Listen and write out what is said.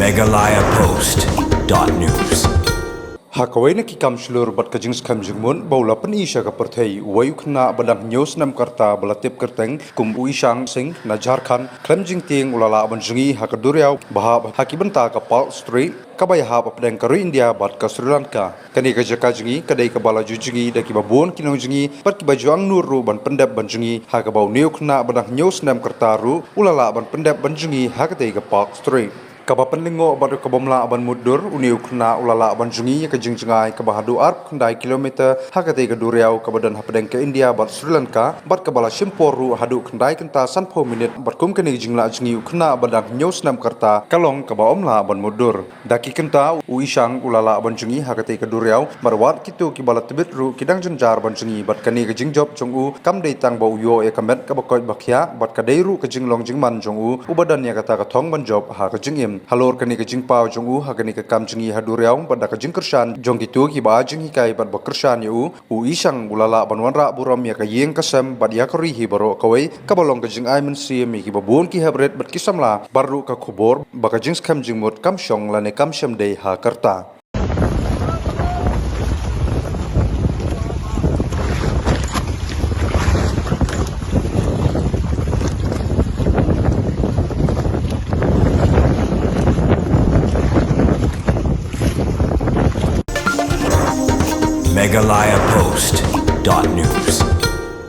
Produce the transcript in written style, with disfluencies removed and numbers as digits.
Meghalaya Post.news. Hakawai na kikam shulur bat kajing skam jingmun baula pen isha ka perthai wayu khna badang news nam karta balatip kerteng kum uishang sing na Jharkhand klem jing ting ulala ban jingi hakaduriau bahab hakibanta ka Pal Street kabaya ha padang ka India bat ka Sri Lanka kani ka jaka jingi kadai ka bala jujingi da ki babon kinong jingi pat ki bajuang nuru ban pendap ban jingi hakabau neu khna badang news nam karta ru ulala ban pendap ban jingi hakadai ka Pal Street kabapan lingo badu kabomla aban mudur uniu khna ulala aban jungi ka jingjengai ka bahadu arp khandai kilometer hakate ka duriau kabadan hapadeng ke India bat Sri Lanka bat kabala simporu hadu khandai kenta sanpho minit bat kum kani jingla jingi khna badang news nam karta kalong ka baomla aban mudur daki kenta uishang ulala aban jungi hakate ka duriau marwat kitu ki bala tibit ru kidang jenjar ban jungi bat kani ka jingjob jongu kam dei tang bau yo e kamet ka bakoi bakhya bat ka dei ru ka jinglong jingman jongu ubadan ya kata ka thong ban job ha ka jingim halor kani ka jingpau jongu hakani ka kam jingi haduriau pada ka jingkershan jong gitu ki ba jingi kai bat bakershan yu uishang ulala banwanra buram ya ka yeng kasam bat ya kari hi baro kawai ka balong ka jing ai men si mi ki babon ki habret bat kisamla baru ka khubor ba ka jing skam jingmot kam shong la ne kam sham dei ha karta Meghalaya Post.news.